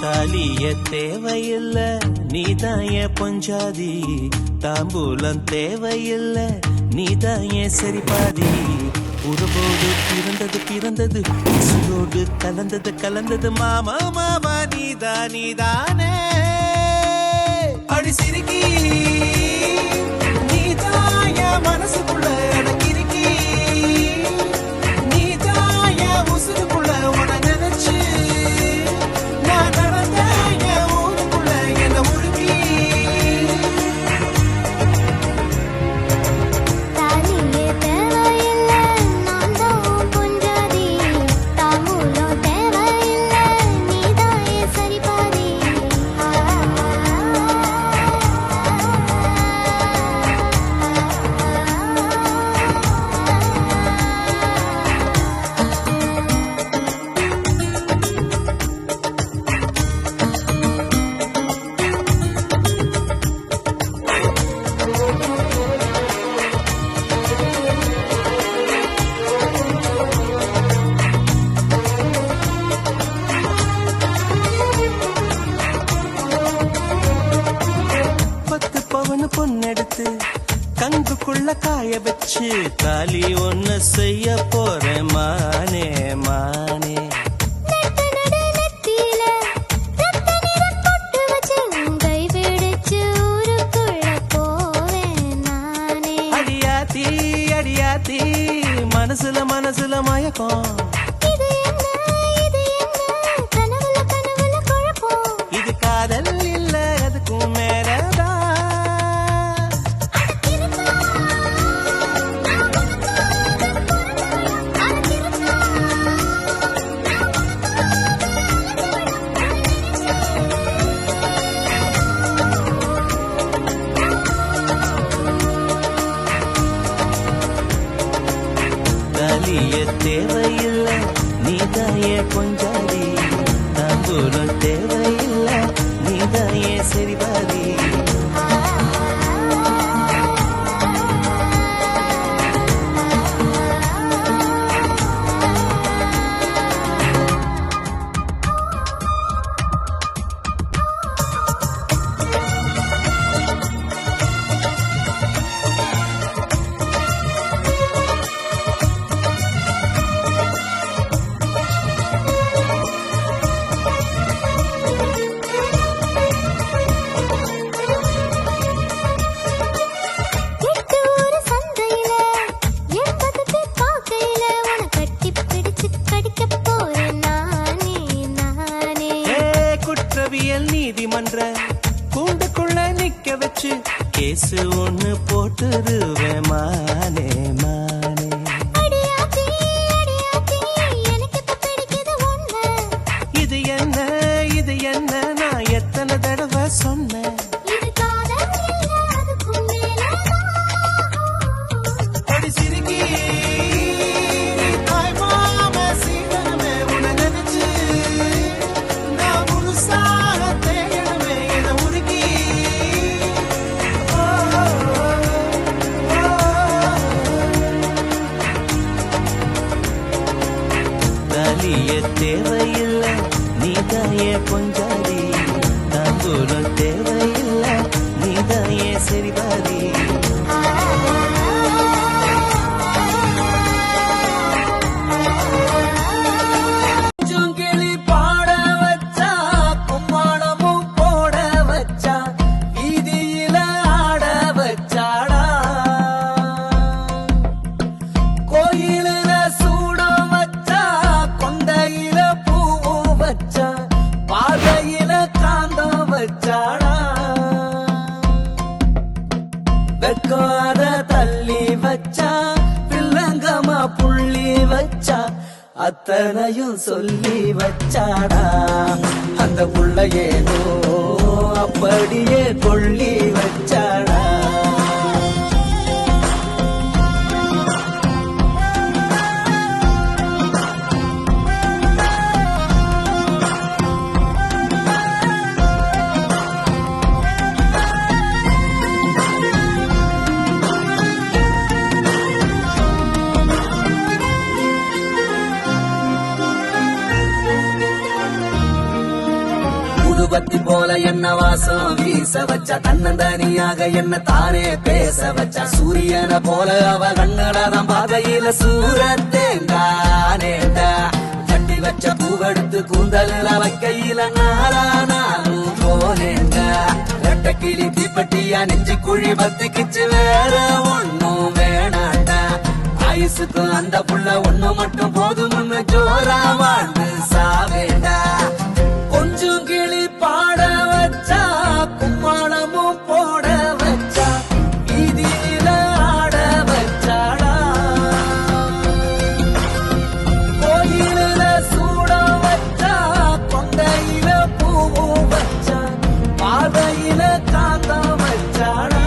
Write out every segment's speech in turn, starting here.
தாலிய தேவையில்ல நீதாய பொஞ்சாதி, தாம்பூலம் தேவையில்ல நீதாய சரிபாதி. உறவோடு பிறந்தது பிறந்தது, உசுரோடு கலந்தது கலந்தது, மாமா மாமா நீதானே. அடி சிரிக்கி நீதாய மனசுக்குள்ள அடக்கிருக்கி, நீதாய உசுருக்குள்ள உன நினைச்சு நான் நடந்த ஊருக்குள்ள என்ன முழுக்கி. தாலியே தேவையில்ல நான் தான் பொஞ்சாதி, தாம்பூலம் தேவையில்ல நீதாயே சரிபாதி. பொண்ணெடுத்து கங்குக்குள்ள காய வச்சு தாலி ஒண்ணு செய்ய போறேன் மானே மானே. அடியாத்தி அடியாத்தி மனசுல மனசுல மயக்கம், இது காதல் இல்ல அதுக்கும் மேலதான். தாலிய தேவையில்ல நீதாயே பொஞ்சாதி, தாம்பூலம் தேவையில்ல நீதாயே சரிபாதி. நீதிமன்ற கூண்டுக்குள்ள நிக்க வச்சு கேசு ஒண்ணு போட்டுருவேன் மானே மானே. இது என்ன நான் எத்தனை தடவை சொன்னேன். அடி சிரிக்கி தாய் மாம சீதனமே உன நினைச்சு நான் முழுசா தேவையில்ல நீதாயே பொஞ்சாதி, தாம்பூலம் தேவையில்ல நீதாயே சரிபாதி. வெக்காத தள்ளி வச்சா பிள்ளங்கமா புள்ளி வச்சா அத்தனையும் சொல்லி வச்சாடா. அந்த புள்ளையேனோ அப்படியே கொள்ளி வச்சாடா. ஊதுபத்தி போல என்ன வாசம் வீச வச்சா, தன்னந்தனியாக என்ன தானே பேச வச்சா, சூரியனை போல அவ கண்ணடாதான் பாதையில சூரத்தேங்கானேண்டா, சட்டி வச்ச பூவெடுத்து கூந்தல வைக்கையில நானும் போனேண்டா, ரெட்ட கிளி தீப்பட்டியா நெஞ்சு குழி பத்திக்கிச்சு வேற ஒண்ணும் வேணாண்டா, ஆயுசுக்கு அந்த புள்ள ஒண்ணு மட்டும் போதும்னு ஜோரா வாழ்ந்து சாவேண்டா, கொஞ்சம் கிளி பாட வச்சா கும்மாளமும் போட வச்சா, வீதியில ஆட வச்சாடா, கோயில சூட வச்சா, கொண்டையில பூவும் வச்சா, பார்வையில காத்த வச்சாடா.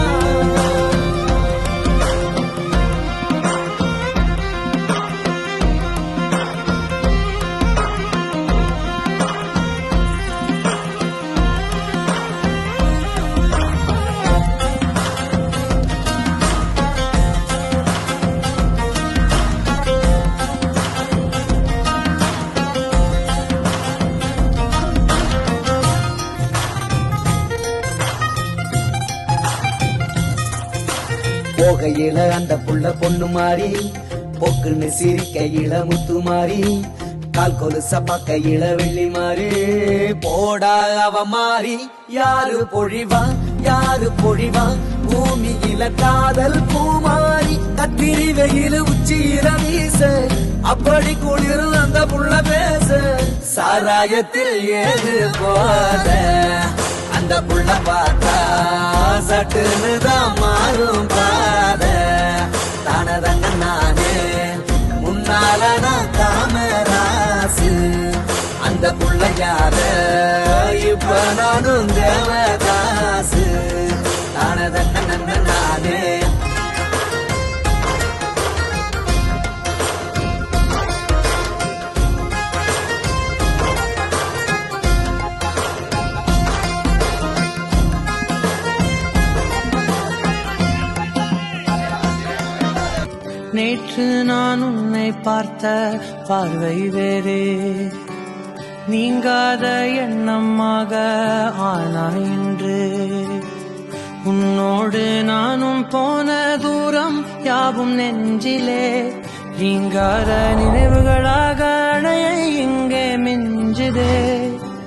போகையில அந்த புள்ள பொண்ணு மாறி, பொக்குன்னு சிரிக்கையில முத்து மாறி, கால் கொலுச பக்கையில வெள்ளி மாறி, போடா அவ மாறி யாரு பொழிவா யாரு பொழிவா, பூமியில காதல் பூமாரி, கத்திரி வெயில உச்சியில வீச, அப்படி குளிரும் அந்த புள்ள பேச, சாராயத்தில் ஏது போத அந்த புள்ள பார்த்தா சட்டுன்னு தான் மாறும் பாத, தானதங்க நானே முன்னால நான் காமராசு, அந்த புள்ள யார இப்ப நானும் தேவதாசு, தானதங்க நானே. நேற்று நான் உன்னை பார்த்த பார்வை வேறே, நீங்காத எண்ணமாக ஆனாய் இன்று, உன்னோடு நானும் போன தூரம் யாவும் நெஞ்சிலே, நீங்காத நினைவுகளாக அணைய இங்கே மிஞ்சுதே,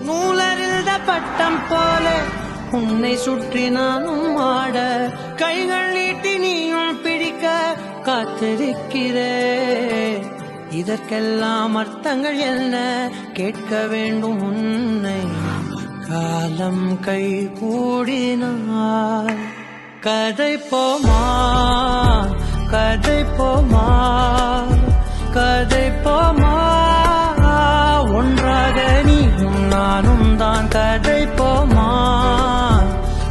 நூலறிந்த பட்டம் போல உன்னை சுற்றி நானும் ஆட, கைகள் நீட்டி நீயும் பிடிக்க காத்திருக்கிறே, இதற்கெல்லாம் அர்த்தங்கள் என்ன கேட்க வேண்டும் உன்னை, காலம் கை கூடினார் கதை போமா கதை போமா கதை போமா, ஒன்றாக நீயும் நானும் தான் கதை போமா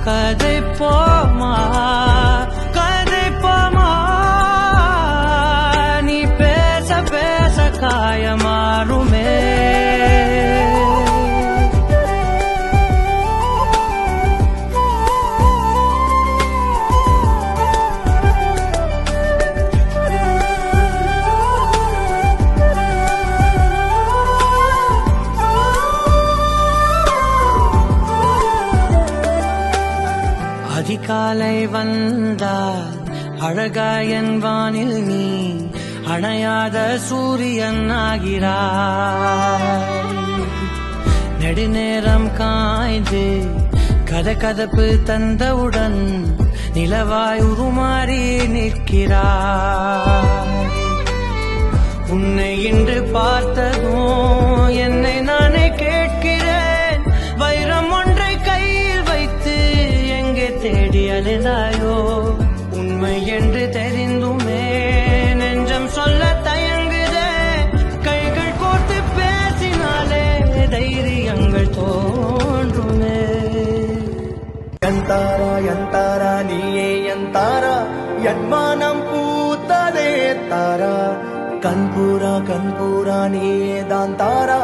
கதை போமா கதை போமா, நீ பேச பேச காயமாறுமே. அதிகாலை வந்தால் அழகாயன் வானில் நீ அணையாத சூரியன் ஆகிறாய், நெடுநேரம் காய்ந்து கதகதப்பு தந்தவுடன் நிலவாய் உருமாறி நிற்கிறாய், உன்னை இன்று பார்த்ததும் என்னை நானே கேட்கிறேன், வைரம் ஒன்றை கையில் வைத்து எங்கே தேடி அலைந்தாயோ, உண்மை என்று தெரிந்துமே நெஞ்சம் சொல்ல தயங்குதே, கைகள் கோர்த்து பேசினாலே தைரியங்கள் தோன்றுமே. எந்தாரா எந்தாரா நீயே எந்தாரா, என்மானம் பூத்ததே தாரா, கண்பூரா நீயே தான் தாரா,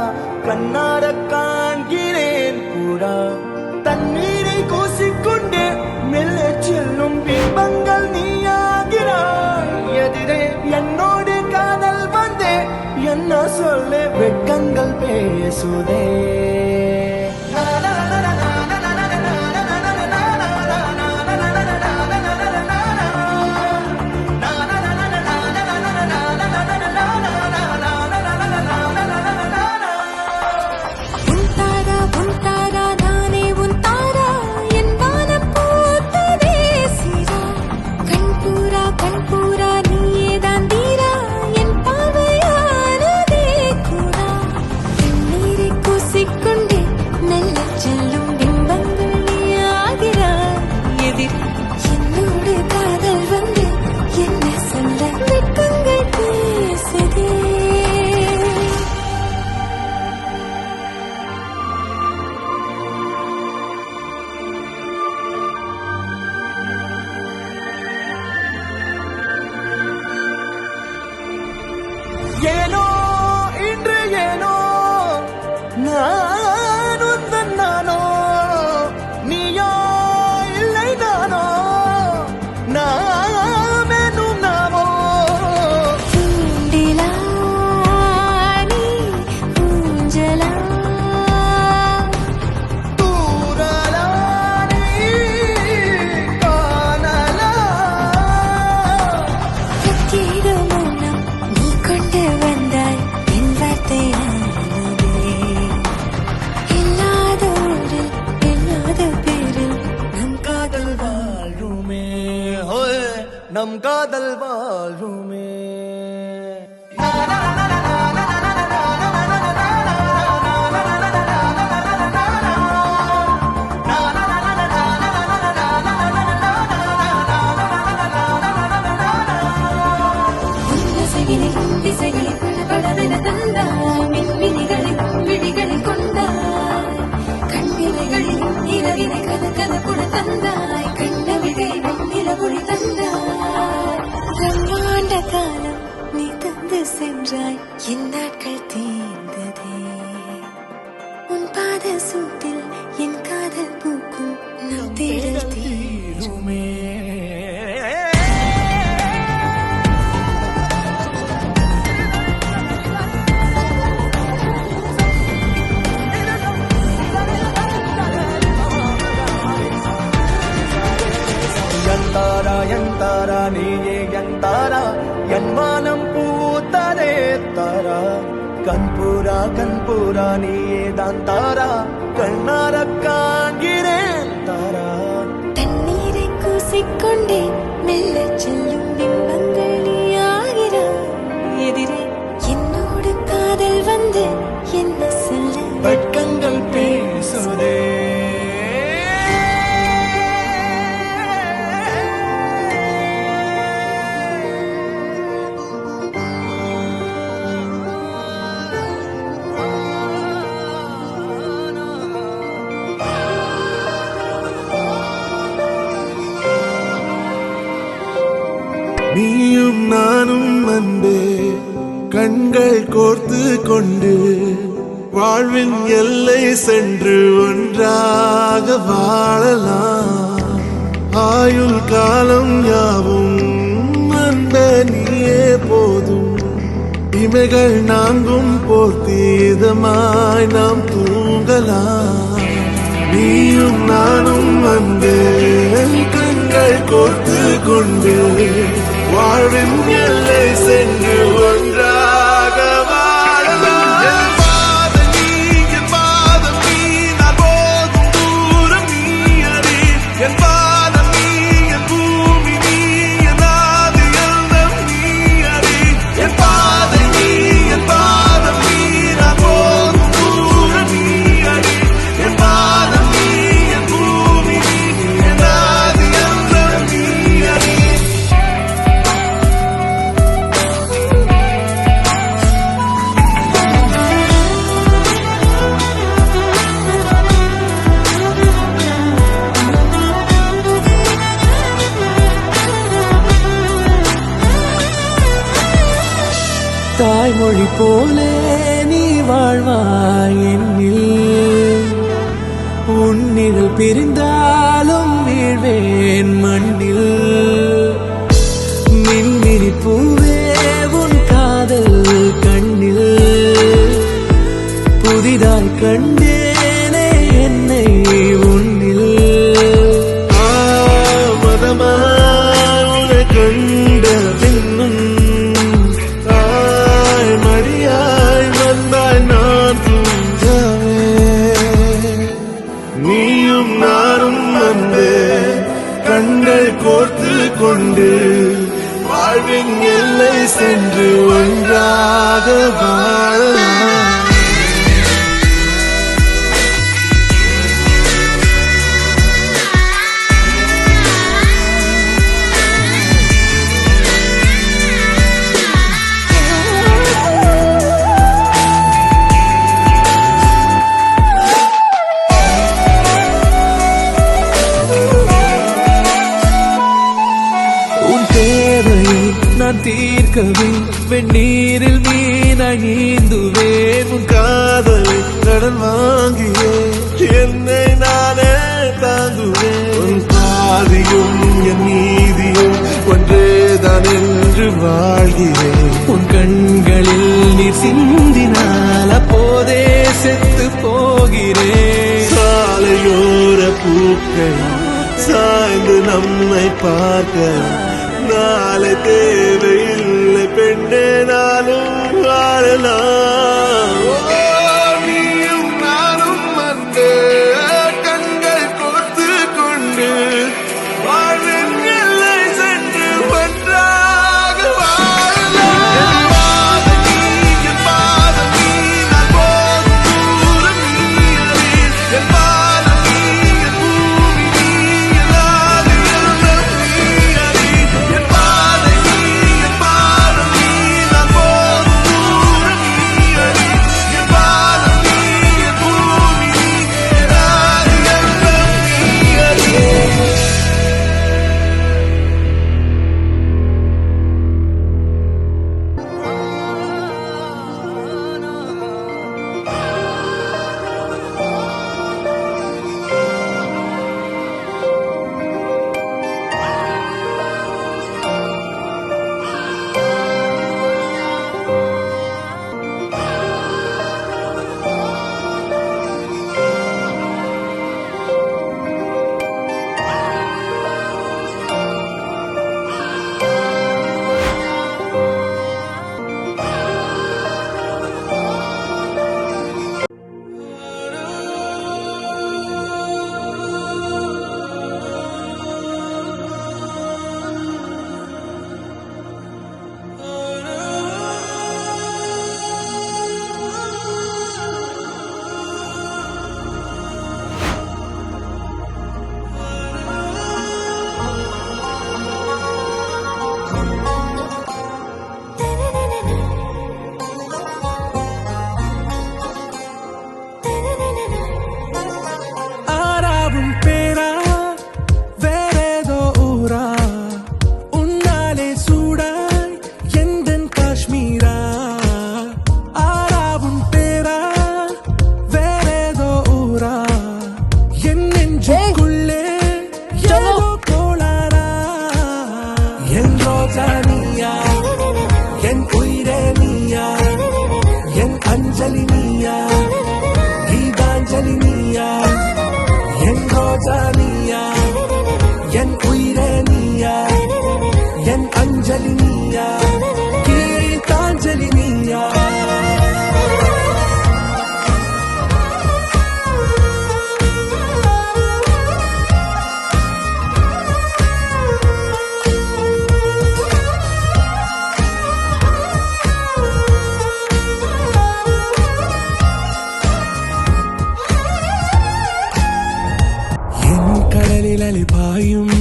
கண்ணார காண்கிறேன் பூரா, தண்ணீரை கூசிக்கொண்டே மெல்ல செல்லும் பிம்பங்கள் நீயாகிறாய், எதிரே என்னோடு காதல் வந்தே என்ன சொல்ல வெட்கங்கள் பேசுதே. நம் காதல் வாழ்வுமே. திசைகளில் படபடவென தந்தாய், மின்மினிகளில் விழிகளில் கொண்டாய், கண்ணிலைகளில் இரவினை கதகதப்புட தந்தாய், கண்ணவிழிகளில் நிலவொளி தந்தாய். பிரம்மாண்ட காலம் நீ தந்து சென்றாய், என் நாட்கள் தீர்ந்ததே. உன் பாத சூட்டில் என் காதல் பூக்கும், நம் தேடல் தீருமே. எந்தாரா எந்தாரா நீயே எந்தாரா, என் வானம் பூத்ததே தாரா. கண்பூரா நீயே தான் தாரா, கண்ணார காண்கிறேன் தாரா. தண்ணீரை கூசிக்கொண்டே மெல்ல செல்லும் பிம்பங்கள் நீயாகிறாய். எதிரே என்னோடு காதல் வந்து என்ன சொல்ல வெட்கங்கள் பேசுதே. நீயும் நானும் அன்பே கண்கள் கோர்த்து கொண்டு வாழ்வின் எல்லை சென்று ஒன்றாக வாழலாம். ஆயுள் காலம் யாவும் அன்ப நீயே போதும். இமைகள் நான்கும் போர்த்தீதமாய் நாம் தூங்கலாம். நீயும் நானும் அன்பே கண்கள் கோர்த்து கொண்டு வாழ்வின் எல்லை சென்று ஒன்றாக வாழலாம். என் பாதம் நீ, என் பாதம் நீ, நான் போகும் தூரம் நீ அறி. என் பாதம் நீ, என் பூமி நீ, என் ஆதி எல்லாம் நீ அறி. என் பாதம் நீ, என் பாதம் நீ, நான் போகும் தூரம் நீ அறி. என் பாதம் நீ, என் பூமி நீ, என் ஆதி எல்லாம் நீ அறி. தாய்மொழி போலே நீ வாழ்வாய் என்னில். உன்னில் பிரிந்தாலும் வீழ்வேன் மண்ணில். மின்மினி பூவே உன் காதல் கண்ணில் புதிதாய் கண்டேனே என்னை உன்னில். மதமாய் கண்ட பின்னும் தாய் மடியாய் வந்தாய் நான் தூங்கவே. நீயும் நானும் அன்பே கண்கள் கோர்த்து கொண்டு வாழ்வின் எல்லை சென்று ஒன்றாக வாழலாம். உன் தேவையை நான் தீர்க்கவே வெந்நீரில் மீனாய் நீந்துவேன். உன் காதலை கடன் வாங்கியே என்னை நானே தாங்குவேன். உன் பாதியும் என் நீதியும் ஒன்றேதான் என்று வாழ்கிறேன். உன் கண்களில் நீர் சிந்தினால் அப்போதே செத்து போகிறேன். சாலையோர பூக்கள் சாய்ந்து நம்மை பார்க்க நாளை தேவையில்லை பெண்ணே நானும் வாழலாம். நீயும் நானும் வந்து கண்கள் கோர்த்து கொண்டு வாழ்வின் எல்லை சென்று நீயா என் ரோஜா நீயா என் உயிரே நீயா என் அஞ்சலி நீயா கீதாஞ்சலி நீயா பாயும்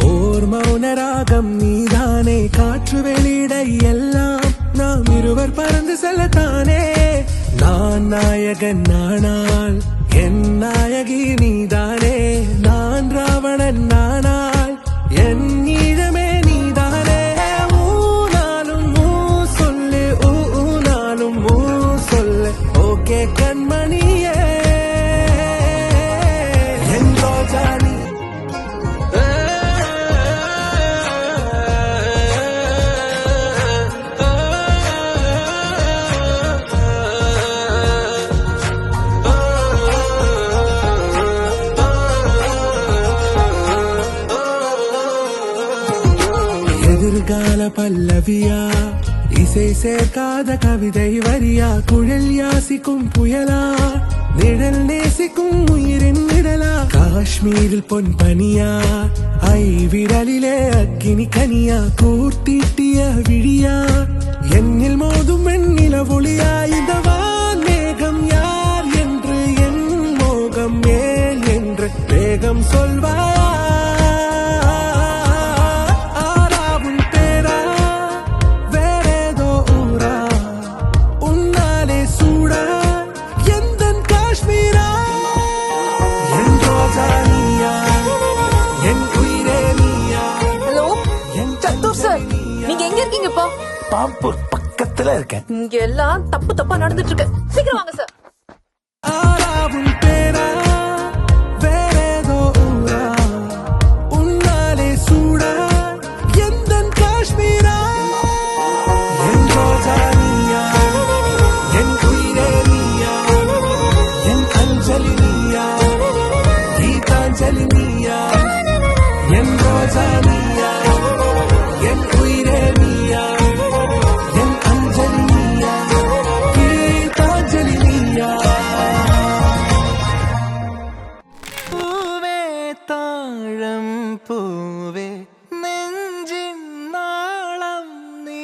ஓர் மௌனராகம் நீதானே காற்று வெளியிட எல்லாம் நாம் இருவர் பறந்து செல்லத்தானே நான் நாயகன் நானால் என் நாயகி நீதானே நான் ராவணன் நானால் என் ஈழமே நீதானே ஊனாலும் ஊ சொல்லு ஊனாலும் ஊ சொல்லு ஓகே கண்மணியே என் ரோஜா நீ எதிர்கால பல்லவியா இசை சேர்க்காத கவிதை வரியா குழல் யாசிக்கும் புயலா நிழல் நேசிக்கும் உயிரின் நிழலா காஷ்மீரில் பொன் பனியா ஐ விரலிலே அக்கினி கனியா கூர்த்தீட்டிய விழியா என்னில் மோதும் வெண்ணில ஒளியா இந்த வான் மேகம் யார் என்று என் மோகம் ஏன் என்று வேகம் சொல்வாயா பாம்பூர் பக்கத்துல இருக்கேன். இங்க எல்லாம் தப்பு தப்பா நடந்துட்டு இருக்கு. சீக்கிரம் வாங்க சார். ஆராவும் பேரா வேறேதோ ஊரா உன்னாலே சூடா எந்தன் காஷ்மீரா என் ரோஜா நீயா என் உயிரே நீயா என் அஞ்சலி நீயா கீதாஞ்சலி நீயா என் ரோஜா நீயா என் உயிரே நீயா பூவே நெஞ்சின் நாளம் நீ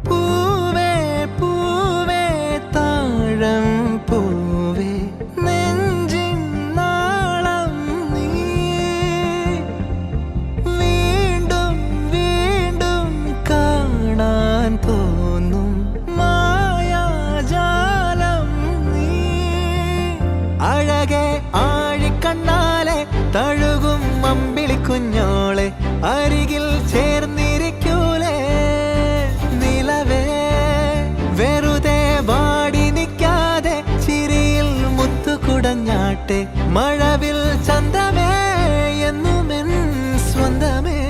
பூவே பூவே தாழம் பூவே തഴുകും അമ്പിളി കുഞ്ഞോളെ അരികിൽ ചേർന്നിരിക്കൂലേ നിലവേ വെറുതെ വാടി നിൽക്കാതെ ചിരിയിൽ മുത്തുകുടഞ്ഞാട്ടെ മഴവിൽ ചന്തമേ എന്നുമെൻ സ്വന്തമേ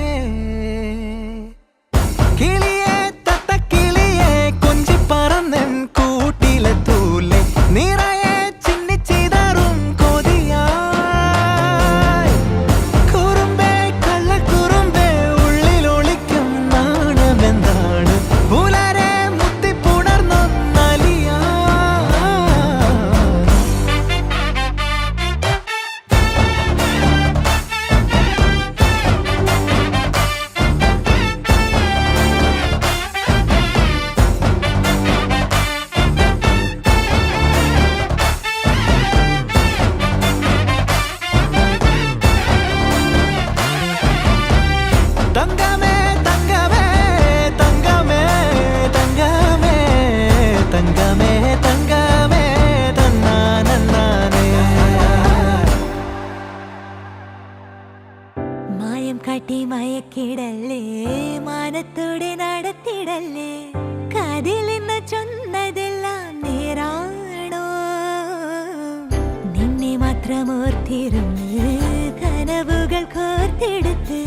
കിളിയെ തത്തക്കിളിയെ കൊഞ്ചി പറന്നൻ കൂട്ടിലെ തൂലെ നിറയെ ചിന്നിച്ചിതറും കൊതിയാ തങ്കമേ തങ്കമേ തങ്കമേ തങ്കമേ തങ്കമേ തങ്കമേ തന്നാനന്നാനേ മായം കാട്ടി മയക്കിടല്ലേ മാനത്തോടെ നടത്തിടല്ലേ കാതിൽ നിന്ന് ചൊന്നതെല്ലാം നേരാണ് കാത്തിരുന്ന് കനവുകൾ കോർത്തെടുത്ത്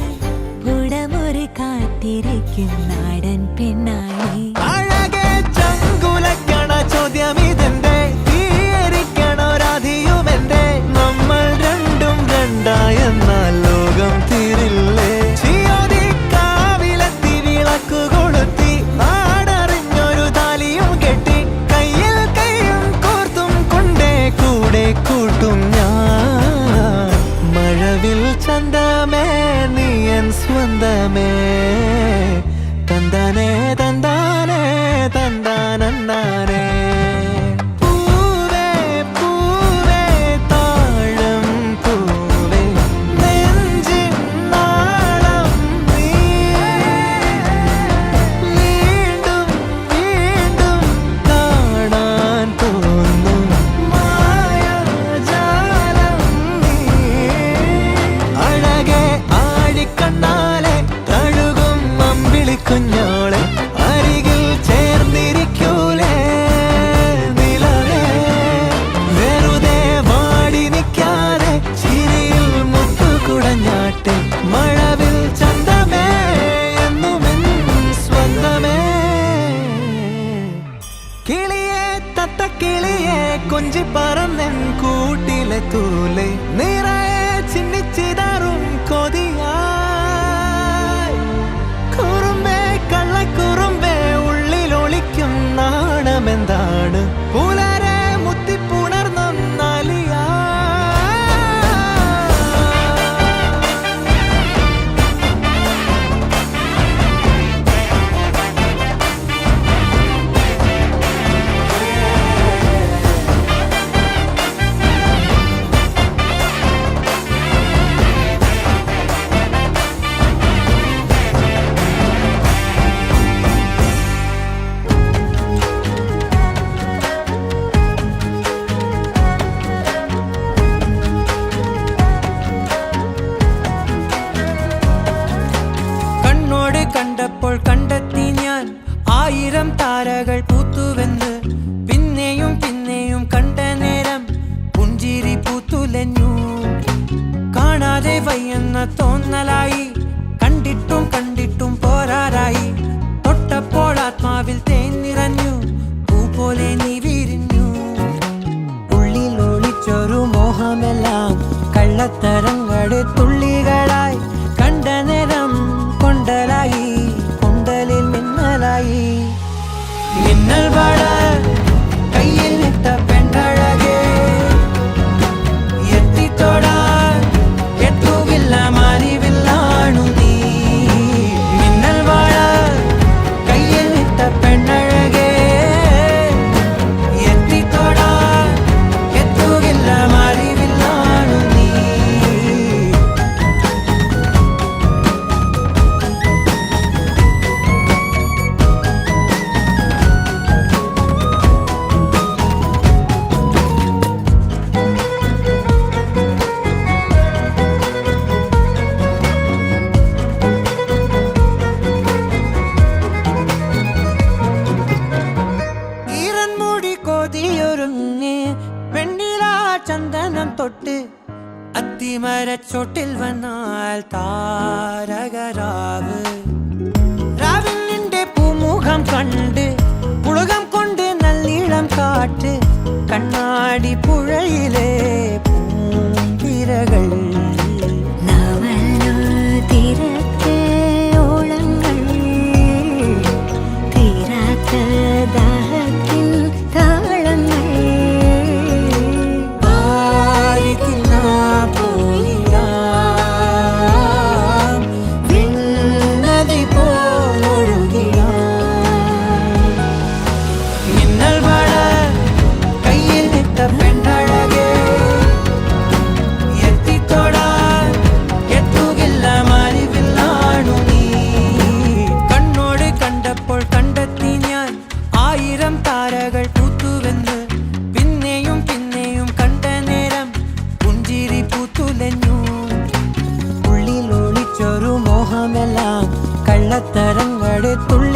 പുടമുറി കാത്തിരിക്കും നാടൻ പെണ്ണായി. അഴകെ ചങ്കുലക്കണ ചോദ്യം ഇതെന്റെ, തീയരിക്കണ രാധിയുമെന്റെ. നമ്മൾ രണ്ടും രണ്ടായെന്നാൽ ലോകം തീരില്ലേ? ചിയോദിക്കാവിലെത്തി വിളക്കു കൊളുത്തി നാടറിഞ്ഞൊരു താലിയും കെട്ടി കയ്യിൽ കയ്യും കോർത്തും കൊണ്ടേ കൂടെ കൂട്ടും ഞാൻ. മഴവിൽ ചന്തമേ നീയൻ സ്വന്തമേ, തന്താനേ തന്താനേ തന്താനേ. പൂവേ പൂവേ താഴം പൂവേ നെഞ്ചിൻ നാളം നീ. വീണ്ടും വീണ്ടും കാണാൻ തോന്നും മായാജാലം നീ. അഴകെ ആഴിക്കണ്ണാലെ തഴുകും അമ്പിളിക്കുഞ്ഞോളെ അരികിൽ ചേർന്നിരിക്കൂലേ നിലവേ. വെറുതെ വാടി നിൽക്കാതെ ചിരിയിൽ മുത്തുകുടഞ്ഞാട്ടെ. മഴവിൽ ചന്തമേ എന്നുമെൻ സ്വന്തമേ. കിളിയെ തത്തക്കിളിയെ കൊഞ്ചി പറന്നെൻ കൂട്ടിലെ തൂലെ നിറയെ ചിന്നിച്ചിതാറും കൊതിയായി. കുറുമ്പേ കള്ളക്കുറുമ്പേ ഉള്ളിലൊളിക്കും നാണമെന്താണ്? പുലരെ മുത്തിപ്പുണർന്നൊന്നാലിയാ. കണ്ണോട് കണ്ടപ്പോൾ കണ്ടെത്തി ഞാൻ 1000 താരകൾ പൂത്തുവെന്ന്. പിന്നെയും പിന്നെയും കണ്ട നേരം പുഞ്ചിരി പൂത്തുലഞ്ഞു. കാണാതെ വയ്യെന്ന തോന്നലായി, കണ്ടിട്ടും കണ്ടിട്ടും പോരാറായി. തൊട്ടപ്പോൾ ആത്മാവിൽ തേൻ നിറഞ്ഞു, പൂ പോലെ നീ വിരിഞ്ഞു. ഉള്ളിൽ ഒളിച്ചൊരു മോഹമെല്ലാം കള്ളത്തരങ്ങളുടെ തുള്ളികളായി. കണ്ട നേരം കൊണ്ടലായി, കൊണ്ടലിൽ മിന്നലായി. മിന്നൽ വള കയ്യിൽ ഇട്ട പെണ്ണഴകേ, എത്തിത്തൊടാൻ എത്തുകില്ല മാറിവില്ലാണു നീ. മിന്നൽ വള കയ്യിൽ ഇട്ട പെണ്ണഴകേ, എത്തിത്തൊടാൻ എത്തുകില്ല മാറിവില്ലാണു നീ. ഈറൻമുടി കൊതിയൊരുങ്ങി വെണ്ണിലാ ചന്ദനം തൊട്ട് അത്തിമരച്ചോട്ടിൽ വന്നാൽ താരകരാവ്. രാവിൽ നിന്റെ പൂമുഖം കണ്ട് പുളകം കൊണ്ട് നല്ലിളം കാറ്റ്. കണ്ണാടി പുഴയിലെ പൂന്തിരകൾ. നാമല്ലോ തിരക്ക് ഓളങ്ങൾ, തീരാത്ത ദാഹത്തിൻ താളങ്ങൾ. ആരിത്തിന്നാ പോയിടാം, വിണ്ണതി പോലൊഴുകിടാം. മിന്നൽ വള കയ്യിൽ ഇട്ട പെണ്ണഴകേ, എത്തിത്തൊടാൻ എത്തുകില്ല മാറിവില്ലാണു നീ. കണ്ണോട് കണ്ടപ്പോൾ കണ്ടെത്തി ഞാൻ 1000 താരകൾ പൂത്തുവെന്ന്. പിന്നെയും പിന്നെയും കണ്ട നേരം പുഞ്ചിരി പൂത്തുലഞ്ഞു. ഉള്ളിൽ ഒളിച്ചൊരു മോഹമെല്ലാം കള്ളത്തരങ്ങളുടെ തുള്ളി